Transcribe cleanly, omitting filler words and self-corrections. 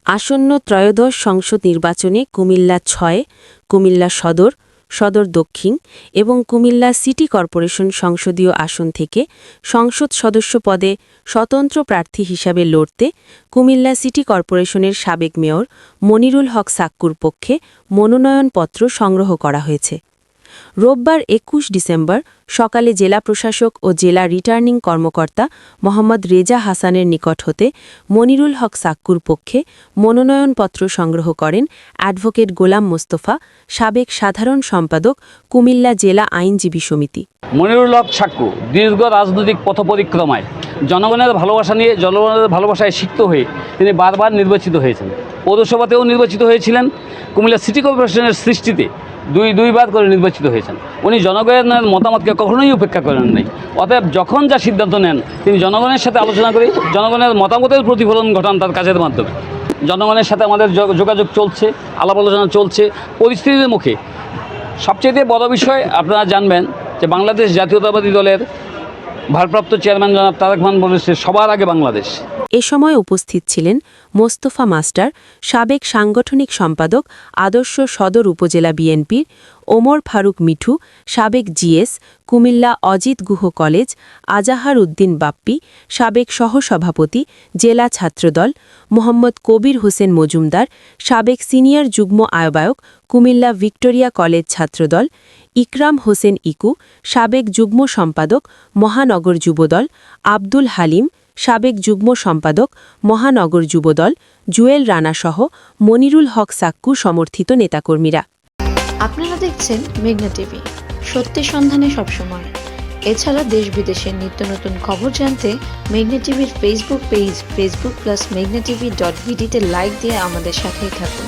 আসন্ন ত্রয়োদশ সংসদ নির্বাচনে কুমিল্লা ৬, কুমিল্লা সদর, সদর দক্ষিণ এবং কুমিল্লা সিটি কর্পোরেশন সংসদীয় আসন থেকে সংসদ সদস্য পদে স্বতন্ত্র প্রার্থী হিসাবে লড়তে কুমিল্লা সিটি কর্পোরেশনের সাবেক মেয়র মনিরুল হক সাক্কুর পক্ষে মনোনয়নপত্র সংগ্রহ করা হয়েছে। রোববার ২১ ডিসেম্বর সকালে জেলা প্রশাসক ও জেলা রিটার্নিং কর্মকর্তা মোহাম্মদ রেজা হাসানের নিকট হতে মনিরুল হক সাক্কুর পক্ষে মনোনয়নপত্র সংগ্রহ করেন অ্যাডভোকেট গোলাম মোস্তফা, সাবেক সাধারণ সম্পাদক, কুমিল্লা জেলা আইনজীবী সমিতি। মনিরুল হক সাক্কু দীর্ঘ রাজনৈতিক পথপরিক্রমায় জনগণের ভালোবাসা নিয়ে জনগণের ভালোবাসায় সিক্ত হয়ে তিনি বারবার নির্বাচিত হয়েছেন। পৌরসভাতেও নির্বাচিত হয়েছিলেন, কুমিল্লা সিটি কর্পোরেশনের সৃষ্টিতে দুইবার করে নির্বাচিত হয়েছেন। উনি জনগণের মতামতকে কখনোই উপেক্ষা করেন নাই। অতএব যখন যা সিদ্ধান্ত নেন তিনি জনগণের সাথে আলোচনা করে জনগণের মতামতের প্রতিফলন ঘটান তার কাজের মাধ্যমে। জনগণের সাথে আমাদের যোগাযোগ চলছে, আলাপ আলোচনা চলছে। পরিস্থিতির মুখে সবচেয়ে বড় বিষয় আপনারা জানবেন যে বাংলাদেশ জাতীয়তাবাদী দলের ভারপ্রাপ্ত চেয়ারম্যান জনাব তারেক রহমান বলেছে সবার আগে বাংলাদেশ। এ সময় উপস্থিত ছিলেন মোস্তফা মাস্টার, সাবেক সাংগঠনিক সম্পাদক, আদর্শ সদর উপজেলা বিএনপির, ওমর ফারুক মিঠু, সাবেক জিএস, কুমিল্লা অজিত গুহ কলেজ, আজাহার উদ্দিন বাপ্পি, সাবেক সহসভাপতি, জেলা ছাত্রদল, মোহাম্মদ কবির হোসেন মজুমদার, সাবেক সিনিয়র যুগ্ম আহ্বায়ক, কুমিল্লা ভিক্টোরিয়া কলেজ ছাত্রদল, ইকরাম হোসেন ইকু, সাবেক যুগ্ম সম্পাদক, মহানগর যুবদল, আব্দুল হালিম, সাবেক যুগ্ম সম্পাদক, মহানগর যুবদল, জুয়েল রানাসহ মনিরুল হক সাক্কু সমর্থিত নেতাকর্মীরা। আপনারা দেখছেন মেঘনা টিভি, সত্যের সন্ধানে সবসময়। এছাড়া দেশ বিদেশের নিত্য নতুন খবর জানতে মেঘনা টিভির ফেসবুক পেজ facebook+megnaTV.bd তে লাইক দিয়ে আমাদের সাথেই থাকুন।